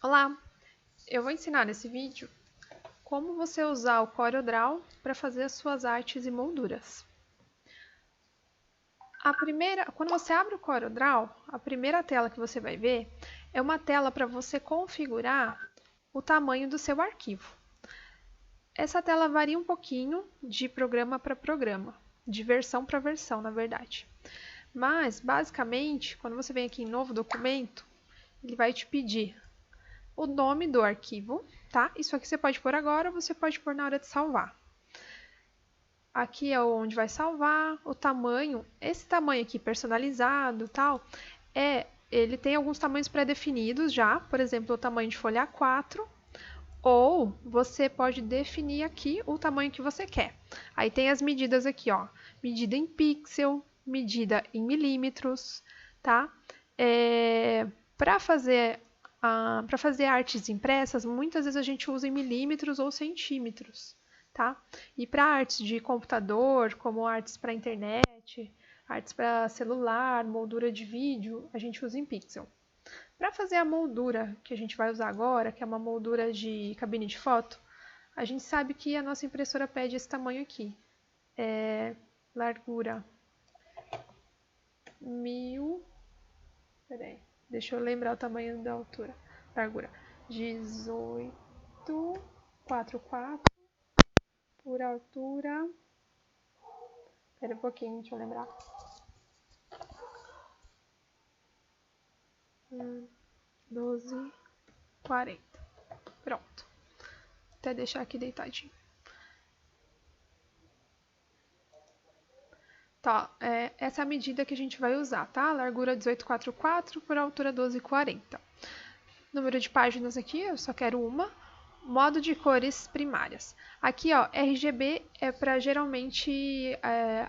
Olá, eu vou ensinar nesse vídeo como você usar o CorelDRAW para fazer as suas artes e molduras. Quando você abre o CorelDRAW, a primeira tela que você vai ver é uma tela para você configurar o tamanho do seu arquivo. Essa tela varia um pouquinho de programa para programa, de versão para versão, na verdade. Mas, basicamente, quando você vem aqui em Novo Documento, ele vai te pedir o nome do arquivo, tá? Isso aqui você pode pôr agora, você pode pôr na hora de salvar. Aqui é onde vai salvar, o tamanho, esse tamanho aqui personalizado, tal, ele tem alguns tamanhos pré-definidos já, por exemplo, o tamanho de folha A4, ou você pode definir aqui o tamanho que você quer. Aí tem as medidas aqui, ó, medida em pixel, medida em milímetros, tá? Para fazer artes impressas, muitas vezes a gente usa em milímetros ou centímetros, tá? E para artes de computador, como artes para internet, artes para celular, moldura de vídeo, a gente usa em pixel. Para fazer a moldura que a gente vai usar agora, que é uma moldura de cabine de foto, a gente sabe que a nossa impressora pede esse tamanho aqui. Largura 1000. Peraí, deixa eu lembrar o tamanho da altura. Largura 18,44 por altura. Espera um pouquinho, deixa eu lembrar. 12,40. Pronto. Até deixar aqui deitadinho. Tá, essa é a medida que a gente vai usar, tá? Largura 18,44 por altura 12,40. Número de páginas aqui, eu só quero uma. Modo de cores primárias. Aqui, ó, RGB é para geralmente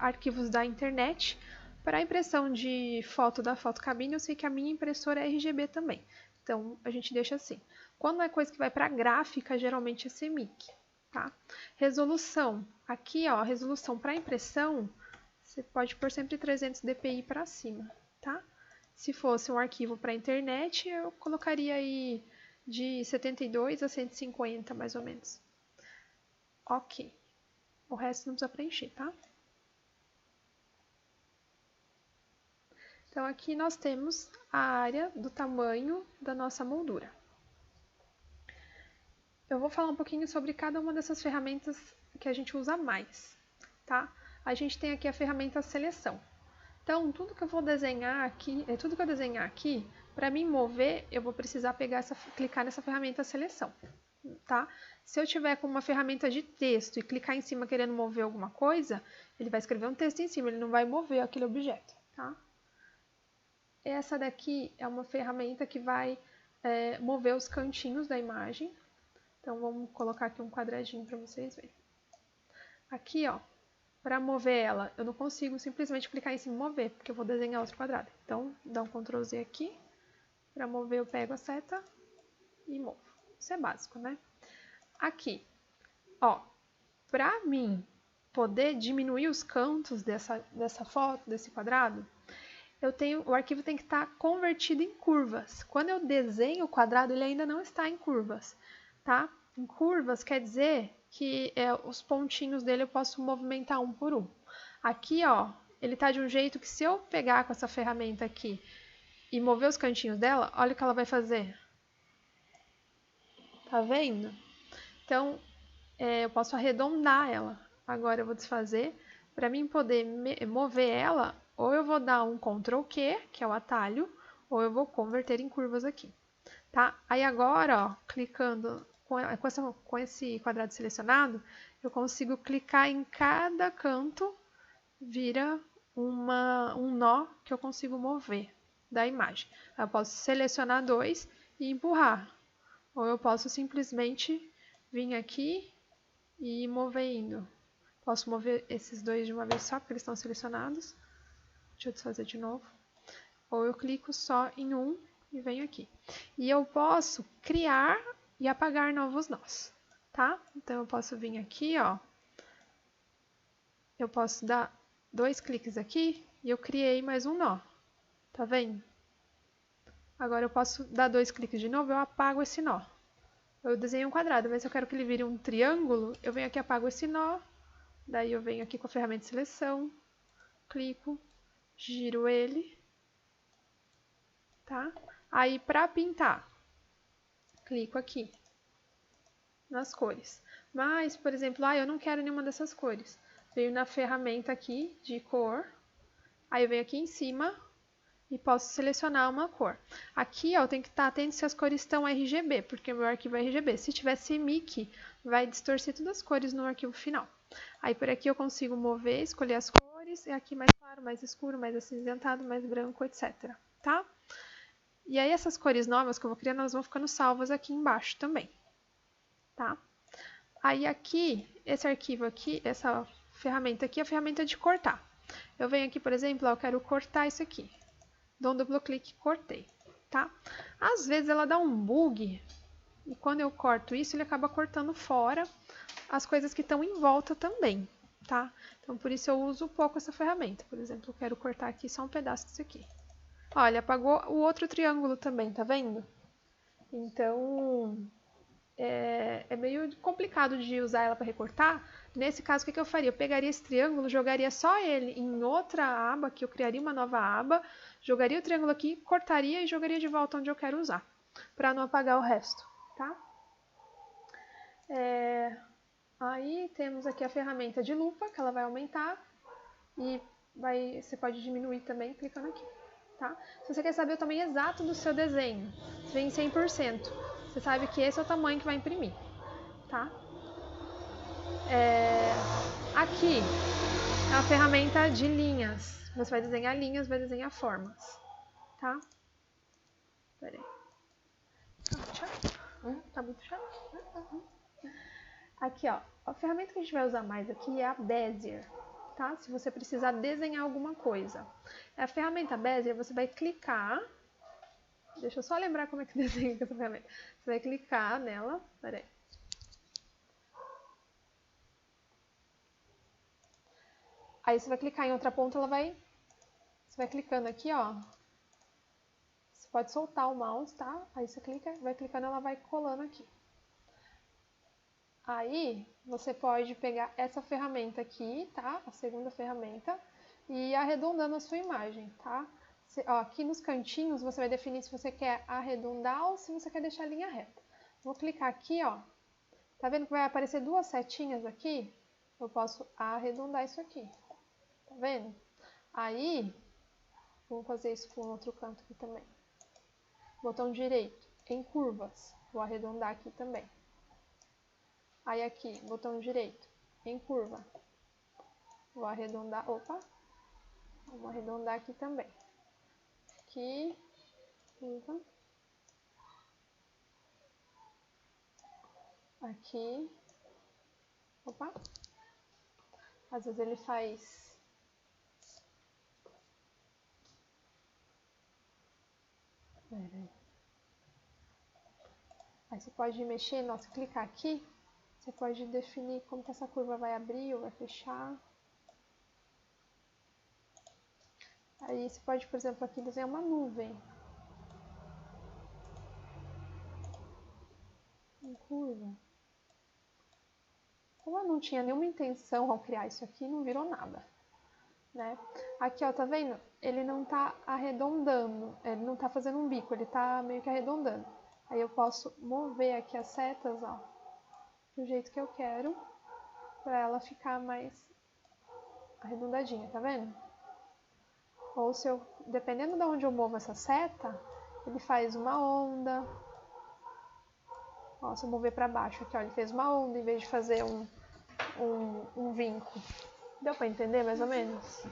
arquivos da internet. Para impressão de foto da fotocabine, eu sei que a minha impressora é RGB também. Então, a gente deixa assim. Quando é coisa que vai para gráfica, geralmente é CMYK, tá? Resolução. Aqui, ó, resolução para impressão, você pode pôr sempre 300 dpi para cima, tá? Se fosse um arquivo para internet, eu colocaria aí de 72 a 150, mais ou menos. Ok. O resto não precisa preencher, tá? Então, aqui nós temos a área do tamanho da nossa moldura. Eu vou falar um pouquinho sobre cada uma dessas ferramentas que a gente usa mais, tá? A gente tem aqui a ferramenta seleção. Então, tudo que eu vou desenhar aqui, para mim mover, eu vou precisar clicar nessa ferramenta seleção, tá? Se eu tiver com uma ferramenta de texto e clicar em cima querendo mover alguma coisa, ele vai escrever um texto em cima, ele não vai mover aquele objeto, tá? Essa daqui é uma ferramenta que vai mover os cantinhos da imagem. Então, vamos colocar aqui um quadradinho para vocês verem. Aqui, ó, para mover ela, eu não consigo simplesmente clicar em cima e mover, porque eu vou desenhar outro quadrado. Então, dá um Ctrl Z aqui. Para mover, eu pego a seta e movo. Isso é básico, né? Aqui, ó, para mim poder diminuir os cantos dessa foto, desse quadrado, o arquivo tem que estar convertido em curvas. Quando eu desenho o quadrado, ele ainda não está em curvas, tá? Em curvas quer dizer que os pontinhos dele eu posso movimentar um por um. Aqui, ó, ele tá de um jeito que se eu pegar com essa ferramenta aqui e mover os cantinhos dela, olha o que ela vai fazer. Tá vendo? Então, eu posso arredondar ela. Agora eu vou desfazer. Para mim poder mover ela, ou eu vou dar um Ctrl Q, que é o atalho, ou eu vou converter em curvas aqui. Tá? Aí agora, ó, clicando com esse quadrado selecionado, eu consigo clicar em cada canto, vira um nó que eu consigo mover da imagem. Eu posso selecionar dois e empurrar, ou eu posso simplesmente vir aqui e ir movendo. Posso mover esses dois de uma vez só, porque eles estão selecionados. Deixa eu desfazer de novo. Ou eu clico só em um e venho aqui. E eu posso criar e apagar novos nós, tá? Então, eu posso vir aqui, ó. Eu posso dar 2 cliques aqui e eu criei mais um nó. Tá vendo? Agora eu posso dar 2 cliques de novo, eu apago esse nó. Eu desenho um quadrado, mas se eu quero que ele vire um triângulo, eu venho aqui e apago esse nó. Daí eu venho aqui com a ferramenta de seleção, clico, giro ele, tá? Aí para pintar, clico aqui nas cores. Mas, por exemplo, eu não quero nenhuma dessas cores. Venho na ferramenta aqui de cor, aí eu venho aqui em cima e posso selecionar uma cor. Aqui, ó, eu tenho que estar atento se as cores estão RGB, porque o meu arquivo é RGB. Se tiver CMYK, vai distorcer todas as cores no arquivo final. Aí por aqui eu consigo mover, escolher as cores, e aqui mais claro, mais escuro, mais acinzentado, mais branco, etc. Tá? E aí essas cores novas que eu vou criando, elas vão ficando salvas aqui embaixo também. Tá? Aí aqui, esse arquivo aqui, essa ferramenta aqui é a ferramenta de cortar. Eu venho aqui, por exemplo, eu quero cortar isso aqui. Dou um duplo clique, cortei, tá? Às vezes ela dá um bug e quando eu corto isso, ele acaba cortando fora as coisas que estão em volta também, tá? Então, por isso eu uso pouco essa ferramenta. Por exemplo, eu quero cortar aqui só um pedaço disso aqui. Olha, apagou o outro triângulo também, tá vendo? Então, é meio complicado de usar ela para recortar. Nesse caso, o que eu faria? Eu pegaria esse triângulo, jogaria só ele em outra aba, que eu criaria uma nova aba, jogaria o triângulo aqui, cortaria e jogaria de volta onde eu quero usar, para não apagar o resto, tá? Aí temos aqui a ferramenta de lupa, que ela vai aumentar e você pode diminuir também clicando aqui, tá? Se você quer saber o tamanho exato do seu desenho, você vem em 100%, você sabe que esse é o tamanho que vai imprimir, tá? Aqui é a ferramenta de linhas. Você vai desenhar linhas, vai desenhar formas, tá? Pera aí. Tá muito chato? Aqui, ó. A ferramenta que a gente vai usar mais aqui é a Bezier, tá? Se você precisar desenhar alguma coisa. A ferramenta Bezier, você vai clicar. Deixa eu só lembrar como é que desenha com essa ferramenta. Você vai clicar nela. Pera aí. Aí você vai clicar em outra ponta, você vai clicando aqui, ó. Você pode soltar o mouse, tá? Aí você clica, vai clicando, ela vai colando aqui. Aí você pode pegar essa ferramenta aqui, tá? A segunda ferramenta, e ir arredondando a sua imagem, tá? Aqui nos cantinhos você vai definir se você quer arredondar ou se você quer deixar a linha reta. Vou clicar aqui, ó. Tá vendo que vai aparecer duas setinhas aqui? Eu posso arredondar isso aqui. Tá vendo? Aí, vamos fazer isso com o outro canto aqui também. Botão direito, em curvas. Vou arredondar aqui também. Aí aqui, botão direito, em curva. Vou arredondar, vamos arredondar aqui também. Aqui, curva. Aqui, às vezes ele faz... Aí você pode mexer, clicar aqui, você pode definir como que essa curva vai abrir ou vai fechar. Aí você pode, por exemplo, aqui desenhar uma nuvem. Em curva. Como eu não tinha nenhuma intenção ao criar isso aqui, não virou nada. Né? Aqui, ó, tá vendo? Ele não tá arredondando, ele não tá fazendo um bico, ele tá meio que arredondando. Aí eu posso mover aqui as setas, ó, do jeito que eu quero, pra ela ficar mais arredondadinha, tá vendo? Ou se eu, dependendo de onde eu movo essa seta, ele faz uma onda. Ó, se eu mover pra baixo aqui, ó, ele fez uma onda em vez de fazer um vinco. Deu pra entender mais ou menos?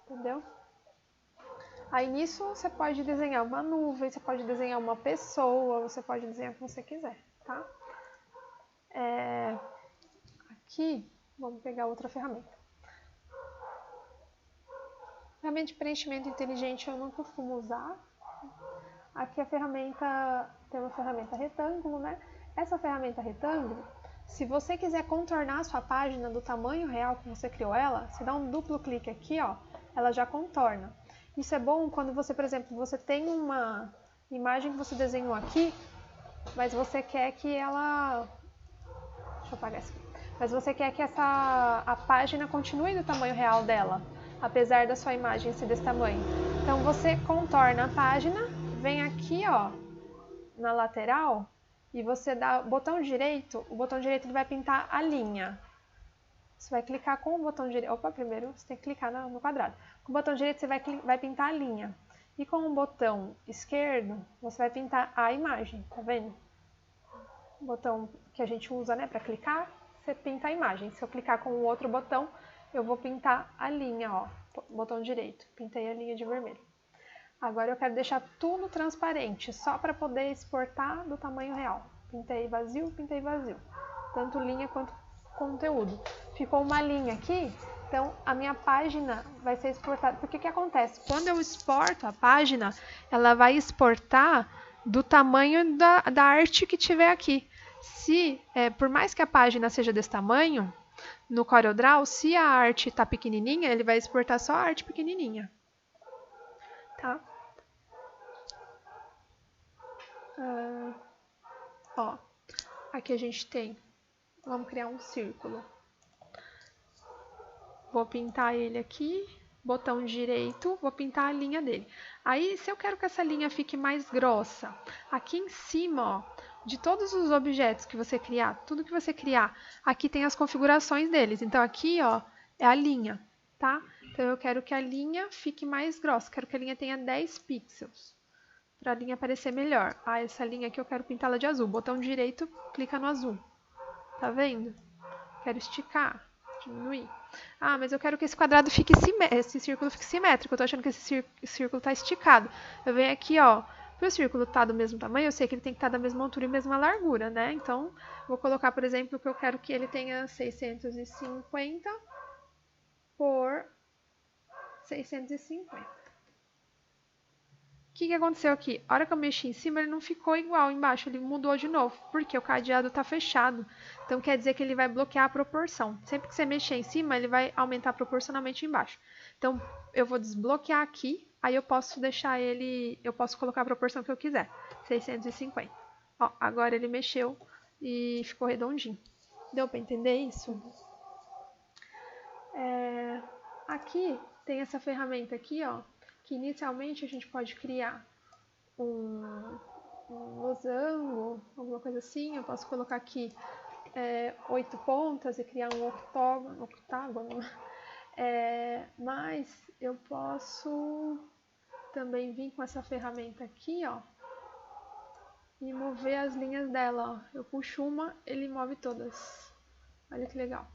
Entendeu? Aí nisso você pode desenhar uma nuvem, você pode desenhar uma pessoa, você pode desenhar o que você quiser, tá? Aqui, vamos pegar outra ferramenta. Ferramenta de preenchimento inteligente eu não costumo usar. Aqui a ferramenta, tem uma ferramenta retângulo, né? Essa ferramenta retângulo, se você quiser contornar a sua página do tamanho real que você criou ela, você dá um duplo clique aqui, ó, ela já contorna. Isso é bom quando você, por exemplo, você tem uma imagem que você desenhou aqui, mas você quer que ela... Deixa eu apagar isso aqui. Mas você quer que a página continue do tamanho real dela, apesar da sua imagem ser desse tamanho. Então você contorna a página, vem aqui, ó, na lateral, e você dá o botão direito ele vai pintar a linha. Você vai clicar com o botão direito. Opa, primeiro você tem que clicar no quadrado. Com o botão direito você vai pintar a linha. E com o botão esquerdo, você vai pintar a imagem, tá vendo? O botão que a gente usa, né, para clicar, você pinta a imagem. Se eu clicar com o outro botão, eu vou pintar a linha, ó, botão direito. Pintei a linha de vermelho. Agora eu quero deixar tudo transparente, só para poder exportar do tamanho real. Pintei vazio, tanto linha quanto conteúdo. Ficou uma linha aqui, então a minha página vai ser exportada. Porque que acontece? Quando eu exporto a página, ela vai exportar do tamanho da arte que tiver aqui. Por mais que a página seja desse tamanho, no CorelDRAW, se a arte está pequenininha, ele vai exportar só a arte pequenininha. Tá? Ó, aqui a gente tem, vamos criar um círculo. Vou pintar ele aqui, botão direito, vou pintar a linha dele. Aí, se eu quero que essa linha fique mais grossa, aqui em cima, ó, de todos os objetos que você criar, tudo que você criar, aqui tem as configurações deles. Então, aqui, ó, é a linha, tá? Então, eu quero que a linha fique mais grossa, quero que a linha tenha 10 pixels, para a linha aparecer melhor. Ah, essa linha aqui eu quero pintá-la de azul. Botão direito, clica no azul. Tá vendo? Quero esticar, diminuir. Ah, mas eu quero que esse quadrado fique esse círculo fique simétrico. Eu tô achando que esse círculo tá esticado. Eu venho aqui, ó, para o círculo estar do mesmo tamanho, eu sei que ele tem que estar da mesma altura e mesma largura, né? Então, vou colocar, por exemplo, que eu quero que ele tenha 650 por 650. O que aconteceu aqui? A hora que eu mexi em cima, ele não ficou igual embaixo, ele mudou de novo, porque o cadeado está fechado. Então, quer dizer que ele vai bloquear a proporção. Sempre que você mexer em cima, ele vai aumentar proporcionalmente embaixo. Então, eu vou desbloquear aqui, aí eu posso deixar ele, eu posso colocar a proporção que eu quiser, 650. Ó, agora ele mexeu e ficou redondinho. Deu para entender isso? Aqui tem essa ferramenta aqui, ó, que inicialmente a gente pode criar um losango, alguma coisa assim. Eu posso colocar aqui 8 pontas e criar um octágono. Mas eu posso também vir com essa ferramenta aqui, ó, e mover as linhas dela, ó. Eu puxo uma, ele move todas. Olha que legal.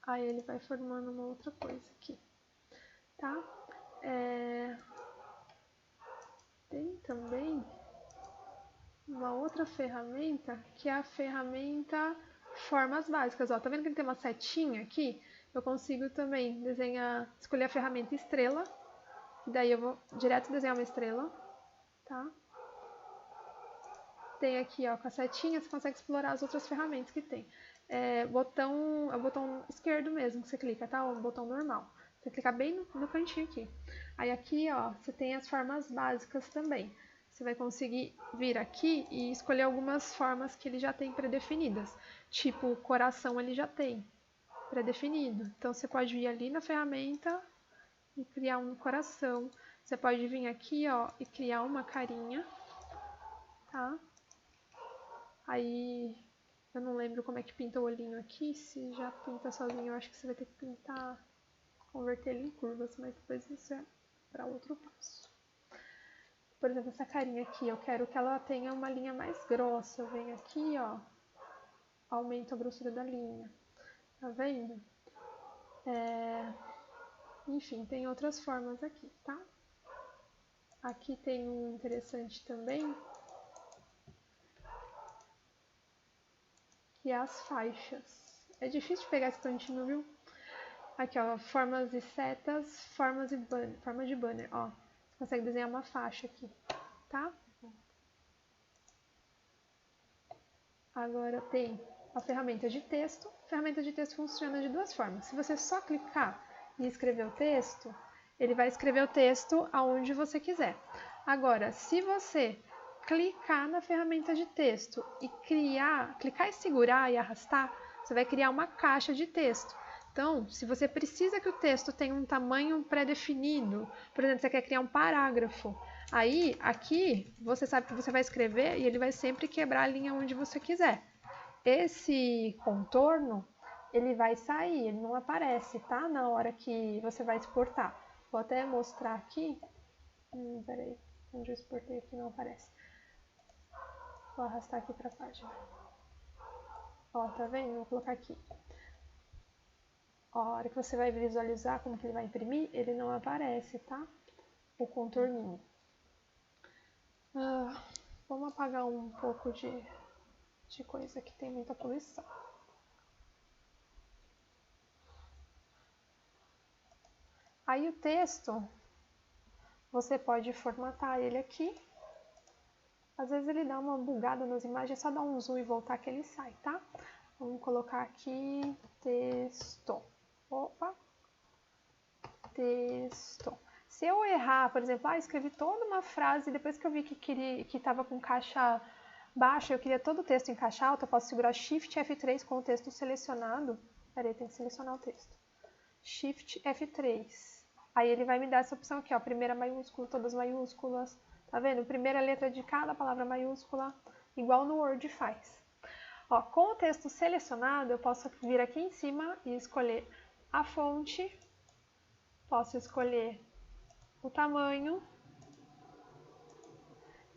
Aí ele vai formando uma outra coisa aqui, tá? Tem também uma outra ferramenta, que é a ferramenta formas básicas. Ó, tá vendo que ele tem uma setinha aqui? Eu consigo também desenhar, escolher a ferramenta estrela, que daí eu vou direto desenhar uma estrela, tá? Tem aqui, ó, com a setinha, você consegue explorar as outras ferramentas que tem. É o botão esquerdo mesmo que você clica, tá? O botão normal. Você clica bem no cantinho aqui. Aí aqui, ó, você tem as formas básicas também. Você vai conseguir vir aqui e escolher algumas formas que ele já tem pré-definidas. Tipo, o coração ele já tem pré-definido. Então, você pode vir ali na ferramenta e criar um coração. Você pode vir aqui, ó, e criar uma carinha, tá? Aí, eu não lembro como é que pinta o olhinho aqui. Se já pinta sozinho, eu acho que você vai ter que pintar, converter ele em curvas, mas depois isso é para outro passo. Por exemplo, essa carinha aqui, eu quero que ela tenha uma linha mais grossa. Eu venho aqui, ó, aumento a grossura da linha. Tá vendo? Enfim, tem outras formas aqui, tá? Aqui tem um interessante também, que é as faixas. É difícil de pegar esse cantinho, viu? Aqui, ó, formas e setas, forma de banner, ó. Você consegue desenhar uma faixa aqui, tá? Agora tem a ferramenta de texto. A ferramenta de texto funciona de duas formas. Se você só clicar e escrever o texto, ele vai escrever o texto aonde você quiser. Agora, se você clicar na ferramenta de texto e clicar e segurar e arrastar, você vai criar uma caixa de texto. Então, se você precisa que o texto tenha um tamanho pré-definido, por exemplo, você quer criar um parágrafo, aí aqui você sabe que você vai escrever e ele vai sempre quebrar a linha onde você quiser. Esse contorno, ele vai sair, ele não aparece, tá? Na hora que você vai exportar. Vou até mostrar aqui. Peraí, onde eu exportei aqui não aparece. Vou arrastar aqui para a página. Ó, tá vendo? Vou colocar aqui. Ó, a hora que você vai visualizar como que ele vai imprimir, ele não aparece, tá? O contorninho. Vamos apagar um pouco de coisa que tem muita poluição. Aí o texto, você pode formatar ele aqui. Às vezes ele dá uma bugada nas imagens, é só dar um zoom e voltar que ele sai, tá? Vamos colocar aqui texto. Opa! Texto. Se eu errar, por exemplo, escrevi toda uma frase, depois que eu vi que estava com caixa baixa, eu queria todo o texto em caixa alta, eu posso segurar Shift F3 com o texto selecionado. Peraí, tem que selecionar o texto. Shift F3. Aí ele vai me dar essa opção aqui, ó, primeira maiúscula, todas maiúsculas. Tá vendo? Primeira letra de cada palavra maiúscula, igual no Word faz. Ó, com o texto selecionado, eu posso vir aqui em cima e escolher a fonte. Posso escolher o tamanho.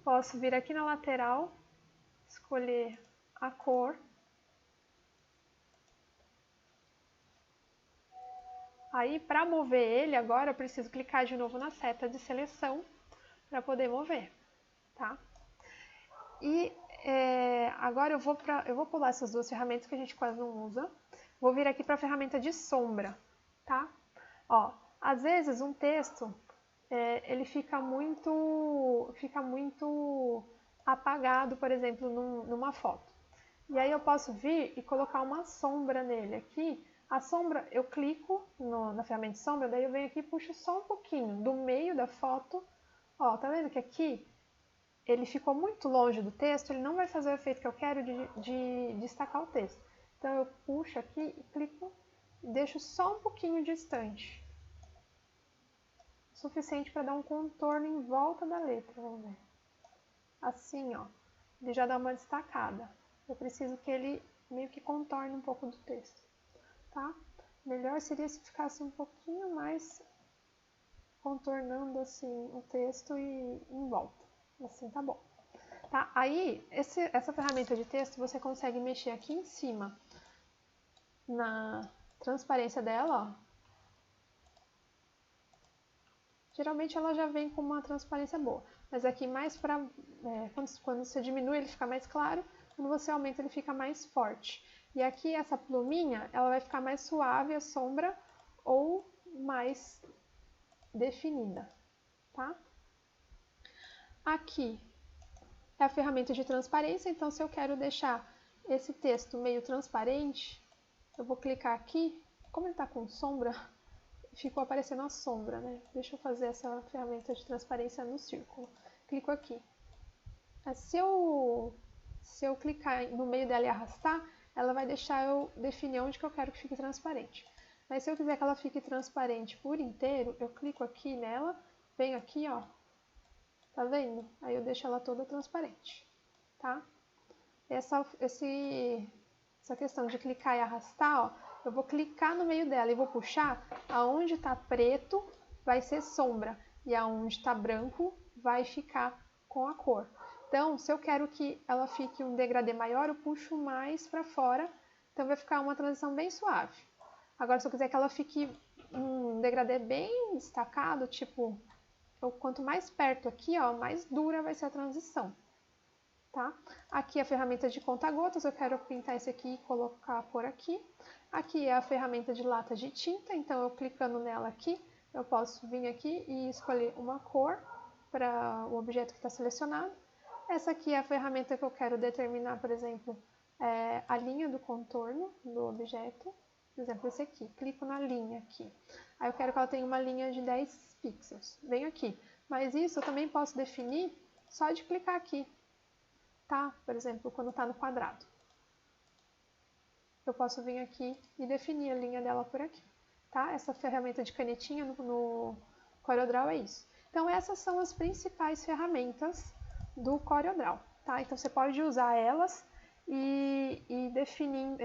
Posso vir aqui na lateral, escolher a cor. Aí, para mover ele, agora eu preciso clicar de novo na seta de seleção para poder mover, tá? E agora eu vou pular essas duas ferramentas que a gente quase não usa. Vou vir aqui para a ferramenta de sombra, tá? Ó, às vezes um texto ele fica muito apagado, por exemplo, numa foto. E aí eu posso vir e colocar uma sombra nele aqui. A sombra, eu clico na ferramenta de sombra, daí eu venho aqui e puxo só um pouquinho do meio da foto. Ó, tá vendo que aqui ele ficou muito longe do texto, ele não vai fazer o efeito que eu quero de destacar o texto. Então eu puxo aqui e clico e deixo só um pouquinho distante. Suficiente para dar um contorno em volta da letra, vamos ver. Assim, ó, ele já dá uma destacada. Eu preciso que ele meio que contorne um pouco do texto, tá? Melhor seria se ficasse um pouquinho mais contornando assim o texto e em volta. Assim tá bom. Tá? Aí, essa ferramenta de texto você consegue mexer aqui em cima na transparência dela, ó. Geralmente ela já vem com uma transparência boa, mas aqui mais para quando você diminui ele fica mais claro, quando você aumenta ele fica mais forte. E aqui essa pluminha, ela vai ficar mais suave a sombra ou mais definida, tá? Aqui é a ferramenta de transparência, então se eu quero deixar esse texto meio transparente, eu vou clicar aqui, como ele está com sombra, ficou aparecendo a sombra, né? Deixa eu fazer essa ferramenta de transparência no círculo. Clico aqui. Se eu clicar no meio dela e arrastar, ela vai deixar eu definir onde que eu quero que fique transparente. Mas se eu quiser que ela fique transparente por inteiro, eu clico aqui nela, venho aqui, ó. Tá vendo? Aí eu deixo ela toda transparente, tá? Essa questão de clicar e arrastar, ó, eu vou clicar no meio dela e vou puxar, aonde tá preto vai ser sombra e aonde tá branco vai ficar com a cor. Então, se eu quero que ela fique um degradê maior, eu puxo mais para fora, então vai ficar uma transição bem suave. Agora, se eu quiser que ela fique um degradê bem destacado, tipo, quanto mais perto aqui, ó, mais dura vai ser a transição. Tá? Aqui é a ferramenta de conta-gotas, eu quero pintar esse aqui e colocar por aqui. Aqui é a ferramenta de lata de tinta, então eu clicando nela aqui, eu posso vir aqui e escolher uma cor para o objeto que está selecionado. Essa aqui é a ferramenta que eu quero determinar, por exemplo, a linha do contorno do objeto. Por exemplo, esse aqui, clico na linha aqui. Aí eu quero que ela tenha uma linha de 10 pixels. Venho aqui. Mas isso eu também posso definir só de clicar aqui, tá? Por exemplo, quando está no quadrado. Eu posso vir aqui e definir a linha dela por aqui, tá? Essa ferramenta de canetinha no CorelDRAW é isso. Então, essas são as principais ferramentas do CorelDRAW, tá? Então, você pode usar elas e definindo,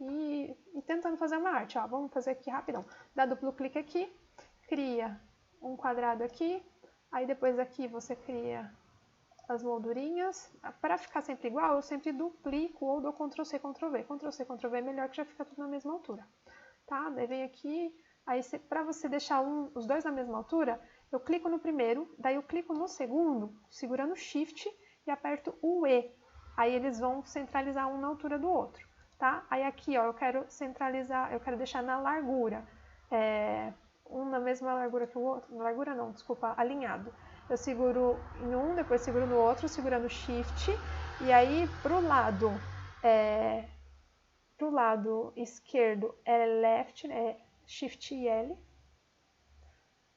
e tentando fazer uma arte, ó. Vamos fazer aqui rapidão. Dá duplo clique aqui, cria um quadrado aqui, aí depois aqui você cria as moldurinhas. Para ficar sempre igual, eu sempre duplico ou dou Ctrl+C, Ctrl+V. Ctrl+C, Ctrl+V é melhor que já fica tudo na mesma altura, tá? Daí vem aqui, aí para você deixar os dois na mesma altura, eu clico no primeiro, daí eu clico no segundo, segurando o Shift e aperto o E. Aí eles vão centralizar um na altura do outro, tá? Aí aqui, ó, eu quero centralizar, eu quero deixar na largura, um na mesma largura que o outro, na largura não, desculpa, alinhado. Eu seguro em um, depois seguro no outro, segurando Shift, e aí pro lado esquerdo é Left, é Shift e L.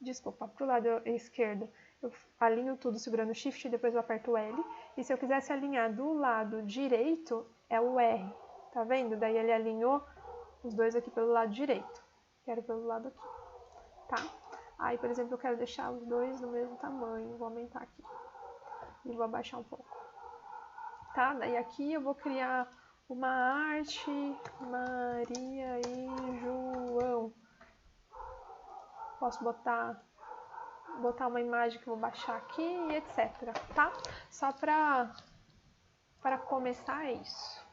Desculpa, pro lado esquerdo eu alinho tudo segurando Shift e depois eu aperto o L. E se eu quisesse alinhar do lado direito, é o R, tá vendo? Daí ele alinhou os dois aqui pelo lado direito. Quero pelo lado aqui, tá? Aí, por exemplo, eu quero deixar os dois do mesmo tamanho. Vou aumentar aqui. E vou abaixar um pouco. Tá? Daí aqui eu vou criar uma arte Maria e João. Posso botar uma imagem que eu vou baixar aqui e etc. Tá? Só para começar é isso.